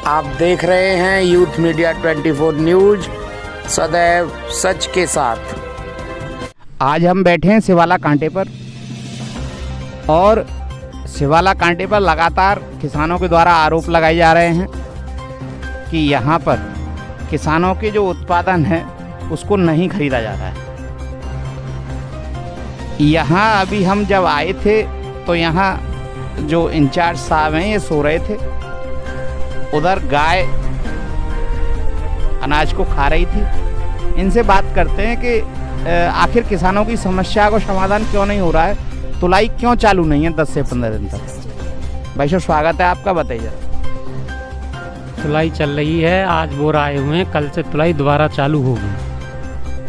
आप देख रहे हैं यूथ मीडिया 24 न्यूज, सदैव सच के साथ। आज हम बैठे हैं शिवाला कांटे पर और शिवाला कांटे पर लगातार किसानों के द्वारा आरोप लगाए जा रहे हैं कि यहाँ पर किसानों के जो उत्पादन है उसको नहीं खरीदा जा रहा है। यहाँ अभी हम जब आए थे तो यहाँ जो इंचार्ज साहब हैं ये सो रहे थे, उधर गाय अनाज को खा रही थी। इनसे बात करते हैं कि आखिर किसानों की समस्या को समाधान क्यों नहीं हो रहा है, तुलाई क्यों चालू नहीं है 10 से 15 दिन तक। भाई साहब स्वागत है आपका, बताइए। तुलाई चल रही है, आज बोर आए हुए हैं, कल से तुलाई दोबारा चालू होगी।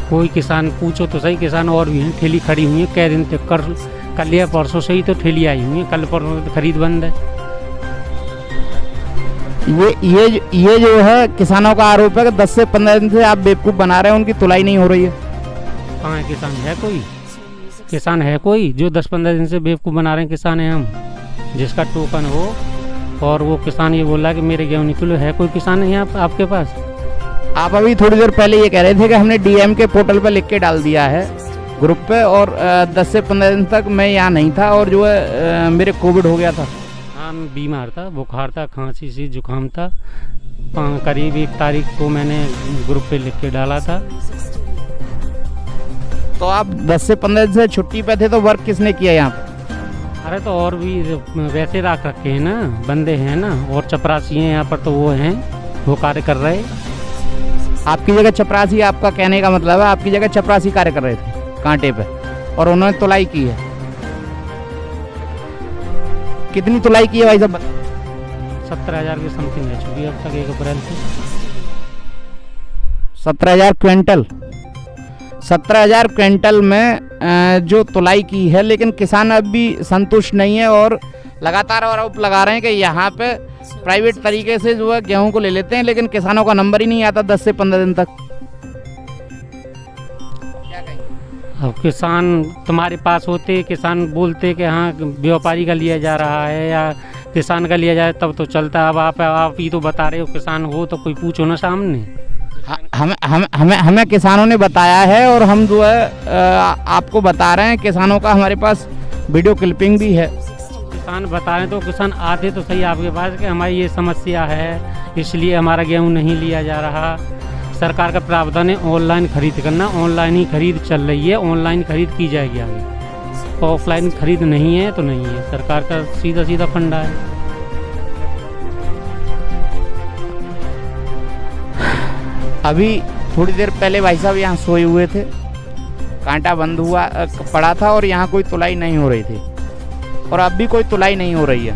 कोई किसान पूछो तो सही, किसान और भी हैं, ठेली खड़ी हुई है कै दिन तक, कल या परसों से ही तो ठेली आई हुई है, कल परसों तो खरीद बंद है। ये जो है किसानों का आरोप है कि 10 से 15 दिन से आप बेवकूफ़ बना रहे हैं, उनकी तुलाई नहीं हो रही है। कहाँ है किसान? है कोई किसान? है कोई जो 10-15 दिन से बेवकूफ़ बना रहे हैं? किसान है हम, जिसका टोकन हो और वो किसान ये बोला कि मेरे गेहूँ नहीं तुले। है कोई किसान है यहाँ आपके पास? आप अभी थोड़ी देर पहले ये कह रहे थे कि हमने डीएम के पोर्टल पर लिख के डाल दिया है ग्रुप पे, और 10 से 15 दिन तक मैं यहाँ नहीं था और जो है मेरे कोविड हो गया था। हाँ, मैं बीमार था, बुखार था, खांसी सी जुकाम था। करीब 1 तारीख को मैंने ग्रुप पे लिख के डाला था। तो आप 10 से 15 दिन से छुट्टी पे थे, तो वर्क किसने किया यहाँ पे? अरे तो और भी वैसे रख रखे हैं ना, बंदे हैं ना, और चपरासी हैं यहाँ पर, तो वो हैं, वो कार्य कर रहे। आपकी जगह चपरासी, आपका कहने का मतलब है आपकी जगह चपरासी कार्य कर रहे थे कांटे पे और उन्होंने तुलाई की है। कितनी तुलाई की है भाई साहब? 17,000 की समथिंग है चुकी अब तक 1 अप्रैल से। 17,000 क्विंटल। 17,000 क्विंटल में जो तुलाई की है, लेकिन किसान अब भी संतुष्ट नहीं है और लगातार आरोप लगा रहे हैं कि यहाँ पे प्राइवेट तरीके से जो है गेहूं को ले लेते हैं, लेकिन किसानों का नंबर ही नहीं आता 10 से 15 दिन तक। क्या कहेंगे? अब किसान तुम्हारे पास होते, किसान बोलते कि हाँ व्यापारी का लिया जा रहा है या किसान का लिया जाए तब तो चलता। अब आप ही तो बता रहे हो, किसान हो तो कोई पूछो ना सामने। हमें किसानों ने बताया है और हम जो है आपको बता रहे हैं। किसानों का हमारे पास वीडियो क्लिपिंग भी है। किसान बता रहे तो किसान आते तो सही आपके पास कि हमारी ये समस्या है, इसलिए हमारा गेहूं नहीं लिया जा रहा। सरकार का प्रावधान है ऑनलाइन खरीद करना, ऑनलाइन ही खरीद चल रही है, ऑनलाइन खरीद की जाएगी आगे। ऑफलाइन खरीद नहीं है तो नहीं है, सरकार का सीधा सीधा फंडा है। अभी थोड़ी देर पहले भाई साहब यहाँ सोए हुए थे, कांटा बंद हुआ पड़ा था और यहाँ कोई तुलाई नहीं हो रही थी और अब भी कोई तुलाई नहीं हो रही है।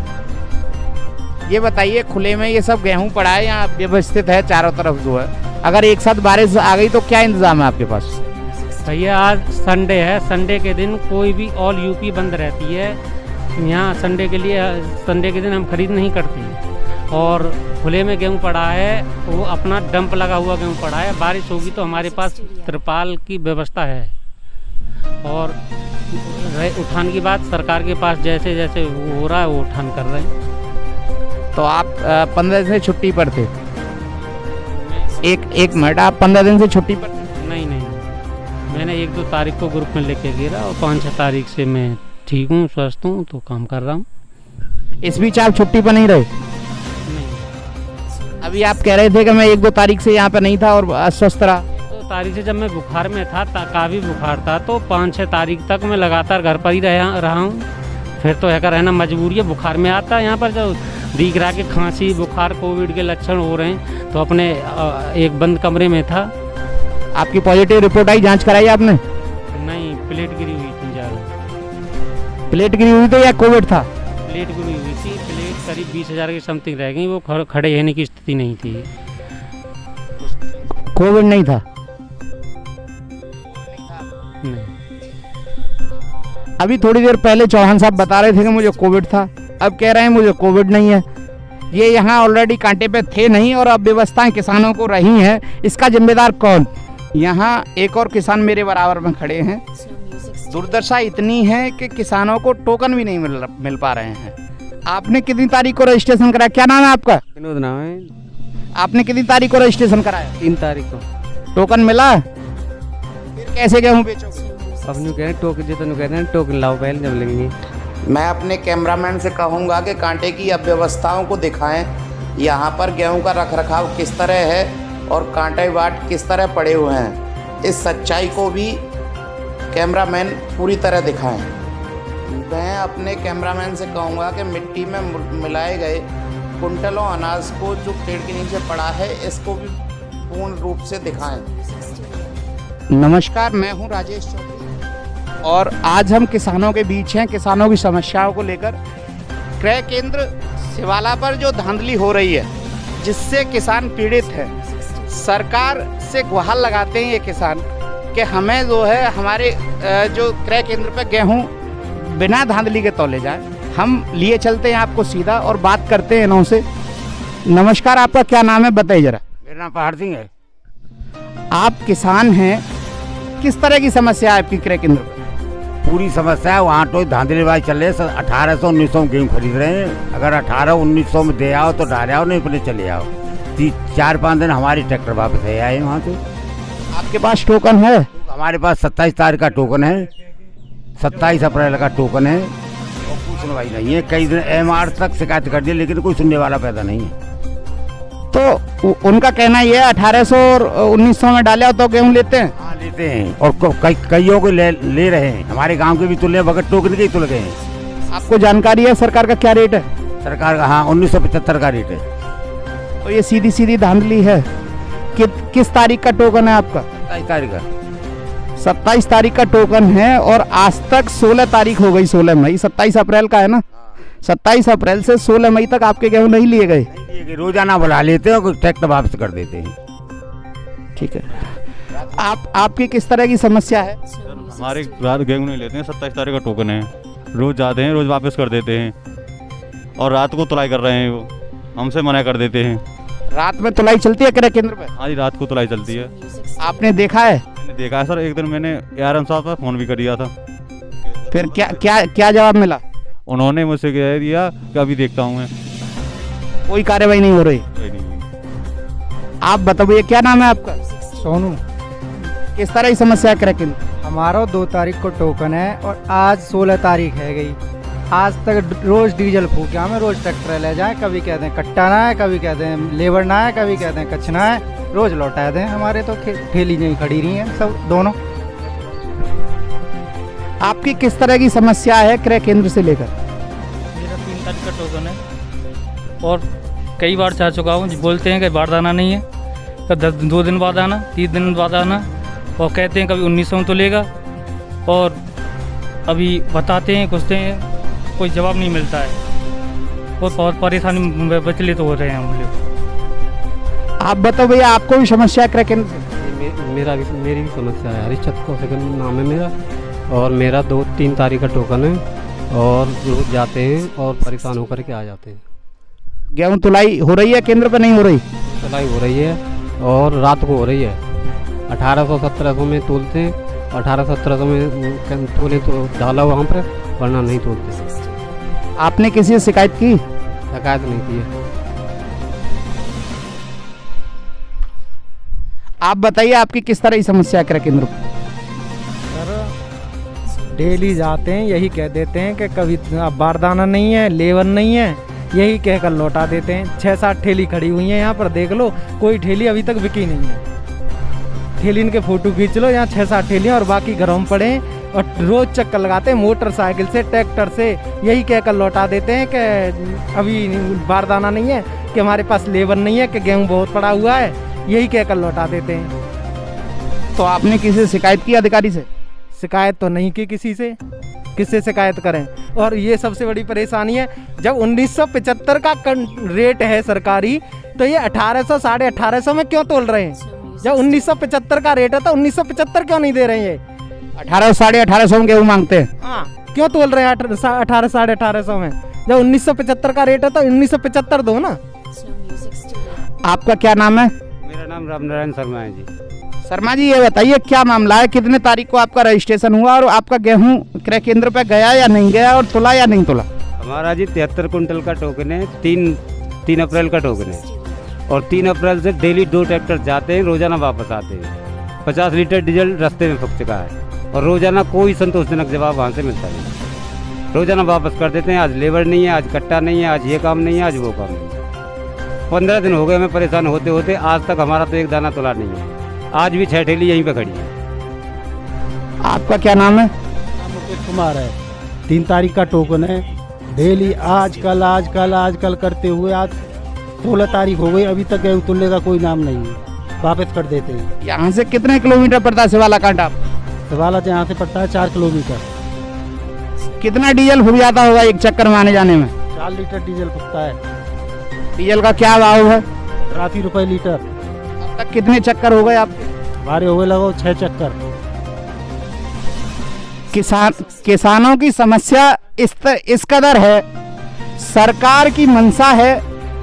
ये बताइए, खुले में ये सब गेहूं पड़ा है, यहाँ व्यवस्थित है चारों तरफ जो है, अगर एक साथ बारिश आ गई तो क्या इंतजाम है आपके पास? भैया आज संडे है, संडे के दिन कोई भी ऑल यूपी बंद रहती है। यहाँ संडे के लिए, संडे के दिन हम खरीद नहीं करते। और खुले में गेहूं पड़ा है, वो अपना डंप लगा हुआ गेहूं पड़ा है। बारिश होगी तो हमारे पास तिरपाल की व्यवस्था है। और उठान की बात, सरकार के पास जैसे जैसे हो रहा है वो उठान कर रहे हैं। तो आप 15 दिन से छुट्टी पर थे? एक मिनट, आप 15 दिन से छुट्टी पर थे? नहीं, मैंने 1-2 तारीख को ग्रुप में लेके गिरा और 5-6 तारीख से मैं ठीक हूँ, स्वस्थ हूँ, तो काम कर रहा हूँ। इस बीच आप छुट्टी पर नहीं रहे? नहीं। अभी आप कह रहे थे कि मैं 1-2 तारीख से यहाँ पर नहीं था और अस्वस्थ रहा। 2 तारीख से जब मैं बुखार में था, काफ़ी बुखार था, तो 5-6 तारीख तक मैं लगातार घर पर ही रहा हूँ। फिर तो है रहना मजबूरी है, बुखार में आता है यहाँ पर जब दिख रहा कि खांसी बुखार कोविड के लक्षण हो रहे हैं, तो अपने एक बंद कमरे में था। आपकी पॉजिटिव रिपोर्ट आई, जांच कराई आपने? नहीं, प्लेट गिरी हुई थी ज़्यादा। प्लेट गिरी हुई थी या कोविड था? प्लेट गिरी हुई थी, प्लेट करीब 20,000 की समथिंग रह गई, वो खड़े रहने की स्थिति नहीं थी। कोविड नहीं था? नहीं। अभी थोड़ी देर पहले चौहान साहब बता रहे थे कि मुझे कोविड था, अब कह रहे हैं मुझे कोविड नहीं है। ये यहाँ ऑलरेडी कांटे पे थे नहीं और अब व्यवस्थाएं किसानों को रही हैं, इसका जिम्मेदार कौन? यहाँ एक और किसान मेरे बराबर में खड़े हैं। दुर्दशा इतनी है कि किसानों को टोकन भी नहीं मिल पा रहे हैं। आपने कितनी तारीख को रजिस्ट्रेशन कराया? क्या नाम है आपका? विनोद नाम है। आपने कितनी तारीख को रजिस्ट्रेशन कराया? 3 तारीख को। टोकन मिला? फिर कैसे गेहूं बेचोगे? अब न्यू कह टोकन जितने कहते हैं टोकन लाओ पहले जब लेंगे। मैं अपने कैमरामैन से कहूँगा कि कांटे की अव्यवस्थाओं को दिखाएं। यहाँ पर गेहूं का रखरखाव किस तरह है और कांटे बाट किस तरह पड़े हुए हैं, इस सच्चाई को भी कैमरामैन पूरी तरह दिखाएं। मैं अपने कैमरामैन से कहूँगा कि मिट्टी में मिलाए गए कुंटलों अनाज को जो पेड़ के नीचे पड़ा है, इसको भी पूर्ण रूप से दिखाएं। नमस्कार, मैं हूं राजेश चौधरी और आज हम किसानों के बीच हैं। किसानों की समस्याओं को लेकर क्रय केंद्र सिवाला पर जो धांधली हो रही है, जिससे किसान पीड़ित है, सरकार से गुहार लगाते हैं ये किसान कि हमें जो है हमारे जो क्रय केंद्र पर गेहूं बिना धांधली के तौले जाए। हम लिए चलते हैं आपको सीधा और बात करते हैं इन्हों से। नमस्कार, आपका क्या नाम है, बताइए जरा। मेरा नाम पहाड़ सिंह है। आप किसान हैं, किस तरह की समस्या है आपकी क्रय केंद्र पर? पूरी समस्या है, वहाँ तो धांधलीबाजी चल रही है। 1800-1900 में गेहूँ खरीद रहे हैं। अगर 1800-1900 में दे आओ तो डाले आओ, नहीं पहले चले आओ। 4-5 दिन हमारी ट्रैक्टर वापस है आए वहाँ से। आपके पास टोकन है? हमारे पास 27 तारीख का टोकन है, 27 अप्रैल का टोकन है और कुछ सुनवाई नहीं है। कई दिन MR तक शिकायत कर दी, लेकिन कोई सुनने वाला पैदा नहीं है। तो उनका कहना ये 1800 और 1900 में डाले तो गेहूँ लेते हैं? हाँ लेते हैं, और कईयों को ले रहे हैं। हमारे गांव के भी तुले बगैर टोकन के ही तुल गए हैं। आपको जानकारी है सरकार का क्या रेट है? सरकार का हाँ 1975 का रेट है। तो ये सीधी सीधी धांधली है। किस तारीख का टोकन है आपका? 27 तारीख का। 27 तारीख का टोकन है और आज तक 16 तारीख हो गई, 16 मई। 27 अप्रैल का है ना? 27 अप्रैल से 16 मई तक आपके गेहूँ नहीं लिए गए? रोजाना बुला लेते हैं और ट्रैक्टर वापस कर देते हैं। ठीक है, आपकी किस तरह की समस्या है? हमारे रात गेहूँ नहीं लेते हैं। 27 तारीख का टोकन है, रोज जाते हैं, रोज वापस कर देते हैं और रात को तुलाई कर रहे हैं। वो हमसे मना कर देते हैं। रात में तुलाई चलती है क्रय केंद्र पे? हाँ जी, रात को तुलाई चलती है। आपने देखा है? मैंने देखा है सर। एक दिन मैंने ARM साहब का फ़ोन भी कर दिया था। फिर क्या जवाब मिला? उन्होंने मुझसे कह दिया कि अभी देखता हूँ मैं। कोई कार्रवाई नहीं हो रही? आप बताइए, क्या नाम है आपका? सोनू। किस तरह की समस्या क्रय केंद्र? हमारा 2 तारीख को टोकन है और आज 16 तारीख है गई। आज तक रोज डीजल फूके हमें, रोज ट्रैक्टर ले जाए। कभी कहते हैं कट्टा ना है, कभी कहते हैं लेबर ना है, कभी कहते हैं कचना है। रोज लौटा दें। हमारे तो ठेली नहीं खड़ी रही हैं सब दोनों। आपकी किस तरह की समस्या है क्रय केंद्र से लेकर? मेरा 3 तारीख का टोकन है और कई बार जा चुका हूँ। बोलते हैं कि बारदाना नहीं है, कभी 2 दिन बाद आना, 3 दिन बाद आना, और कहते हैं कभी 1900 में तो लेगा, और अभी बताते हैं कुछ हैं, कोई जवाब नहीं मिलता है और बहुत परेशानी में विचलित हो रहे हैं हम लोग। आप बताओ भैया, आपको भी समस्या है क्रय केंद्र से? मेरी भी समस्या है। हरीशचंद्र कौशिक नाम है मेरा और मेरा 2-3 तारीख का टोकन है और रोज जाते हैं और परेशान होकर के आ जाते हैं। गेहूं तुलाई हो रही है केंद्र पे? नहीं हो रही? तुलाई हो रही है और रात को हो रही है। 1800-1700 में तोलते हैं, 1800-1700 में तोले तो डाला वहाँ पर, वरना नहीं तोलते। आपने किसी से शिकायत की? शिकायत नहीं की है। आप बताइए, आपकी किस तरह की समस्या है क्रय केंद्र पे? डेली जाते हैं, यही कह देते हैं कि कभी बारदाना नहीं है, लेबर नहीं है, यही कहकर लौटा देते हैं। 6-7 ठेली खड़ी हुई हैं यहाँ पर, देख लो, कोई ठेली अभी तक बिकी नहीं है। ठेली इनके फोटो खींच लो, यहाँ 6-7 ठेलियाँ और बाकी घरों में पड़े हैं और रोज चक्कर लगाते हैं मोटरसाइकिल से, ट्रैक्टर से, यही कहकर लौटा देते हैं कि अभी बारदाना नहीं है, कि हमारे पास लेबर नहीं है, कि गेहूँ बहुत पड़ा हुआ है, यही कहकर लौटा देते हैं। तो आपने किसी से शिकायत की अधिकारी से? शिकायत तो नहीं की किसी से, किससे शिकायत करें। और ये सबसे बड़ी परेशानी है, जब 1975 का रेट है सरकारी, तो ये 1800 साढ़े 1800 में क्यों तोल रहे हैं? जब 1975 का रेट है तो 1975 क्यों नहीं दे रहे हैं? ये 1800 साढ़े 1800 में गेहूँ मांगते हैं। हाँ, क्यों तोल रहे हैं 1800 साढ़े 1800 में? जब 1975 का रेट है तो 1975 दो ना। आपका क्या नाम है? मेरा नाम रामनारायण शर्मा है जी। शर्मा जी, ये बताइए क्या मामला है? कितने तारीख को आपका रजिस्ट्रेशन हुआ और आपका गेहूं क्रय केंद्र पे गया या नहीं गया, और तुला या नहीं तुला? हमारा जी 73 कुंटल का टोकन है, 3 अप्रैल का टोकन है और 3 अप्रैल से डेली 2 ट्रैक्टर जाते हैं, रोजाना वापस आते हैं। 50 लीटर डीजल रास्ते में फूक चुका है और रोजाना कोई संतोषजनक जवाब वहाँ से मिलता नहीं। रोजाना वापस कर देते हैं, आज लेबर नहीं है, आज कट्टा नहीं है, आज ये काम नहीं है, आज वो काम नहीं है। 15 दिन हो गए हमें परेशान होते होते, आज तक हमारा तो एक दाना तुला नहीं है। आज भी 6 ठेली यहीं पे खड़ी है। आपका क्या नाम है? मुकेश कुमार है। 3 तारीख का टोकन है। डेली आजकल करते हुए आज 16 तारीख हो गई, अभी तक गेहूँ तुलने का कोई नाम नहीं है। वापस कर देते हैं। यहाँ से कितने किलोमीटर पड़ता है शिवाला कांटा? शिवाला से यहाँ से पड़ता है 4 किलोमीटर। कितना डीजल फूक जाता होगा एक चक्कर में आने जाने में? 4 लीटर डीजल फूकता है। डीजल का क्या भाव है? 80 रुपये लीटर। अब तक कितने चक्कर हो गए आपके? हमारे हो गए लगभग 6 चक्कर। किसानों की समस्या इस कदर है, सरकार की मंशा है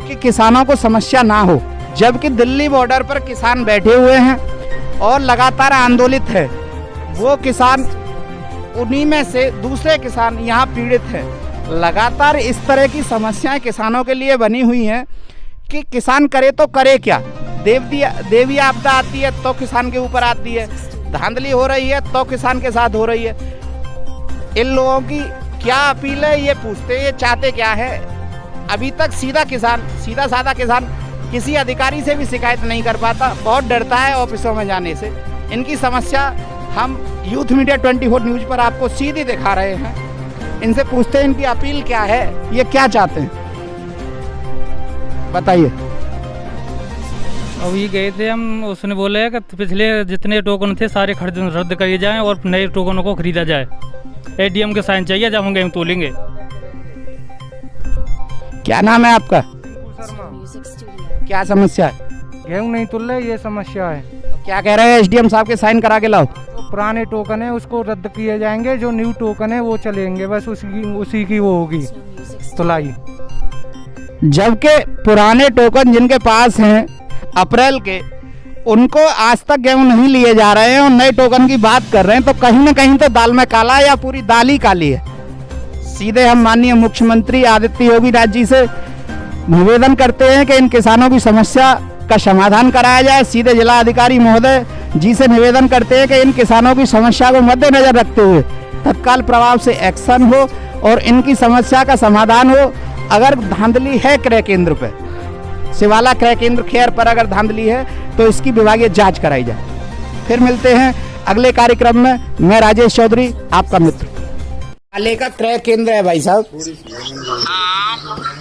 कि किसानों को समस्या ना हो, जबकि दिल्ली बॉर्डर पर किसान बैठे हुए हैं और लगातार आंदोलित है। वो किसान, उन्हीं में से दूसरे किसान यहाँ पीड़ित हैं। लगातार इस तरह की समस्याएं किसानों के लिए बनी हुई हैं कि किसान करे तो करे क्या। देवी आपदा आती है तो किसान के ऊपर आती है, धांधली हो रही है तो किसान के साथ हो रही है। इन लोगों की क्या अपील है ये पूछते हैं, ये चाहते क्या है। अभी तक सीधा साधा किसान किसी अधिकारी से भी शिकायत नहीं कर पाता, बहुत डरता है ऑफिसों में जाने से। इनकी समस्या हम यूथ मीडिया 24 न्यूज़ पर आपको सीधी दिखा रहे हैं। इनसे पूछते हैं इनकी अपील क्या है, ये क्या चाहते हैं, बताइए। अभी गए थे हम, उसने बोला है कि पिछले जितने टोकन थे सारे खरीद रद्द किए जाएं और नए टोकनों को खरीदा जाए। एडीएम के साइन चाहिए जब हम गेहूँ तोलेंगे। क्या नाम है आपका? क्या समस्या है? गेहूँ नहीं तुल रहे, ये समस्या है। क्या कह रहे हैं? एसडीएम साहब के साइन करा के लाओ। जो पुराने टोकन है उसको रद्द किए जाएंगे, जो न्यू टोकन है वो चलेंगे, बस उसी की वो होगी तुलाई। जबकि पुराने टोकन जिनके पास हैं अप्रैल के, उनको आज तक गेहूं नहीं लिए जा रहे हैं और नए टोकन की बात कर रहे हैं, तो कहीं ना कहीं तो दाल में काला या पूरी दाल ही काली है। सीधे हम माननीय मुख्यमंत्री आदित्य योगी राज जी से निवेदन करते हैं कि इन किसानों की समस्या का समाधान कराया जाए। सीधे जिला अधिकारी महोदय जी से निवेदन करते हैं कि इन किसानों की समस्या को मद्देनजर रखते हुए तत्काल प्रभाव से एक्शन हो और इनकी समस्या का समाधान हो। अगर धांधली है क्रय केंद्र पे, शिवाला क्रय केंद्र खेर पर अगर धांधली है तो इसकी विभागीय जांच कराई जाए। फिर मिलते हैं अगले कार्यक्रम में। मैं राजेश चौधरी, आपका मित्र। शिवाले का क्रय केंद्र है भाई साहब,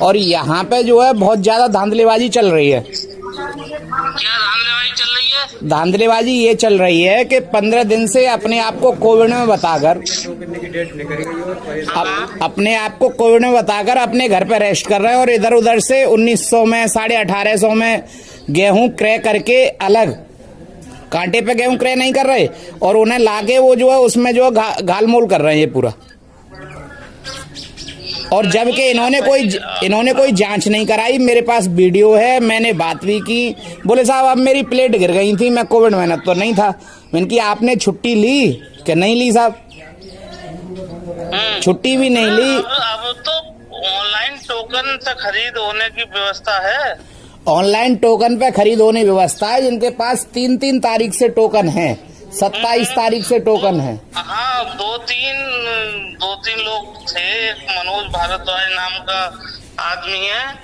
और यहाँ पे जो है बहुत ज्यादा धांधलीबाजी चल रही है। क्या धांधलीबाजी चल रही है? धांधलीबाजी ये चल रही है कि 15 दिन से अपने आप को कोविड में बताकर अपने घर पे रेस्ट कर रहे हैं और इधर उधर से 1900 में 1850 में गेहूं क्रय करके अलग कांटे पे गेहूं क्रय नहीं कर रहे और उन्हें लाके वो जो है उसमें जो घालमोल कर रहे हैं ये पूरा। और जबकि इन्होंने कोई जांच नहीं कराई। मेरे पास वीडियो है, मैंने बात भी की। बोले साहब अब मेरी प्लेट गिर गई थी, मैं कोविड में तो नहीं था। मैंने की आपने छुट्टी ली कि नहीं ली साहब? छुट्टी भी नहीं ली। अब तो ऑनलाइन टोकन से खरीद होने की व्यवस्था है। ऑनलाइन टोकन पे खरीद होने की व्यवस्था है। जिनके पास 3 तारीख से टोकन है, 27 तारीख से टोकन है। हाँ, दो तीन लोग थे। एक मनोज भारद्वाज नाम का आदमी है।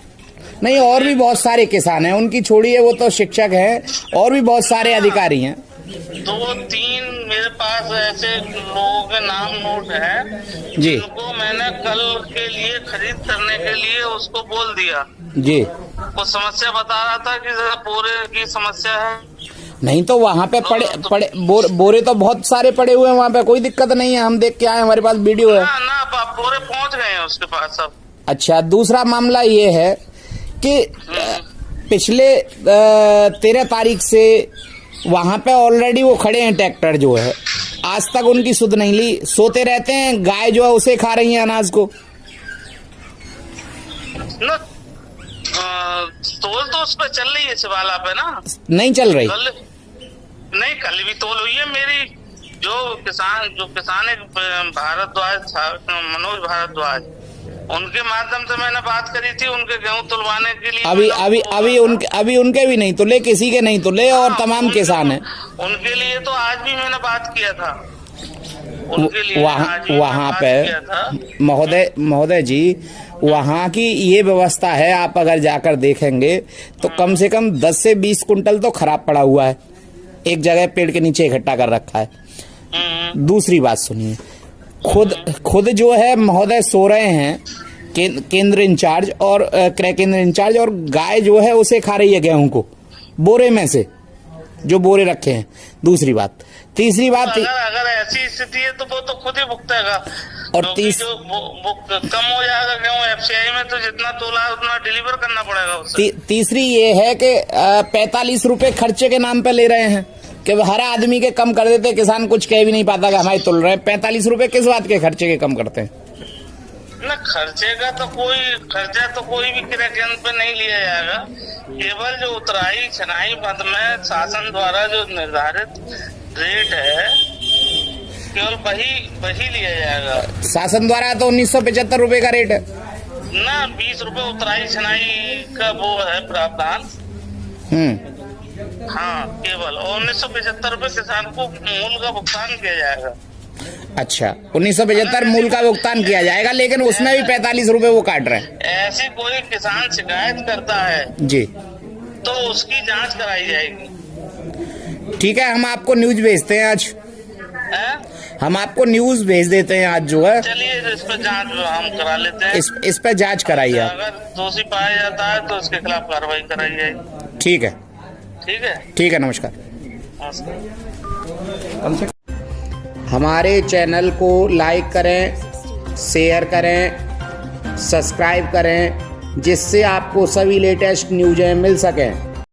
नहीं, और भी बहुत सारे किसान हैं, उनकी छोड़िए, वो तो शिक्षक हैं, और भी बहुत सारे अधिकारी हैं। 2-3 मेरे पास ऐसे लोगों के नाम नोट है जी, जिनको मैंने कल के लिए खरीद करने के लिए उसको बोल दिया जी। वो समस्या बता रहा था कि बोरे की समस्या है। नहीं तो वहाँ पे पड़े बोरे तो बहुत सारे पड़े हुए हैं, वहाँ पे कोई दिक्कत नहीं है। हम देख के आए, हमारे पास वीडियो है। ना बोरे पहुँच गए हैं उसके पास सब। अच्छा, दूसरा मामला ये है कि पिछले 13 तारीख से वहाँ पे ऑलरेडी वो खड़े हैं ट्रैक्टर जो है, आज तक उनकी सुध नहीं ली। सोते रहते हैं, गाय जो है उसे खा रही है अनाज को। ना तोल तो उस पर चल रही है शिवाला पे ना? नहीं चल रही। कल भी तोल हुई है मेरी। जो किसान है भारद्वाज, मनोज भारद्वाज, उनके माध्यम से मैंने बात करी थी उनके गेहूं तुलवाने के लिए। अभी उनके भी नहीं तुले, किसी के नहीं तुले और तमाम किसान हैं उनके लिए तो आज भी मैंने बात किया था। उनके लिए वहाँ पे महोदय जी वहाँ की ये व्यवस्था है, आप अगर जाकर देखेंगे तो कम से कम 10 से 20 कुंटल तो खराब पड़ा हुआ है, एक जगह पेड़ के नीचे इकट्ठा कर रखा है। दूसरी बात सुनिए, खुद जो है महोदय सो रहे हैं केंद्र इंचार्ज और क्रय केंद्र इंचार्ज, और गाय जो है उसे खा रही है गेहूं को बोरे में से, जो बोरे रखे हैं। दूसरी बात, तीसरी बात, अगर ऐसी स्थिति है तो वो तो खुद ही भुगतेगा। और जो कम हो जाएगा गेहूं एफसीआई में तो जितना तोला उतना डिलीवर करना पड़ेगा उसे। तीसरी ये है कि 45 रुपए खर्चे के नाम पे ले रहे हैं कि हर आदमी के कम कर देते, किसान कुछ कह भी नहीं पाता कि हमारे तुल रहे हैं। 45 रुपए किस बात के खर्चे के कम करते हैं? ना खर्चे का तो कोई भी क्रय केंद्र पे नहीं लिया जाएगा। केवल जो उतराई छनाई मद में शासन द्वारा जो निर्धारित रेट है केवल वही लिया जाएगा। शासन द्वारा तो 1975 रुपए का रेट है ना, 20 रुपए उतराई छनाई का वो है प्रावधान। हाँ केवल, और 1975 रुपए किसान को मूल का भुगतान किया जाएगा। अच्छा, 1975 मूल का भुगतान किया जाएगा, लेकिन उसमें भी 45 रुपए वो काट रहे हैं। ऐसी कोई किसान शिकायत करता है जी तो उसकी जांच कराई जाएगी। ठीक है, हम आपको न्यूज भेजते हैं आज। हम आपको न्यूज भेज देते हैं आज जो है। चलिए इस पर जांच हम करा लेते हैं। इस पर जांच कराइए आप। अगर दोषी पाया जाता है तो उसके खिलाफ कार्रवाई कराई जाएगी। ठीक है, ठीक है, ठीक है, नमस्कार। नमस्कार। हमारे चैनल को लाइक करें, शेयर करें, सब्सक्राइब करें, जिससे आपको सभी लेटेस्ट न्यूज़ें मिल सकें।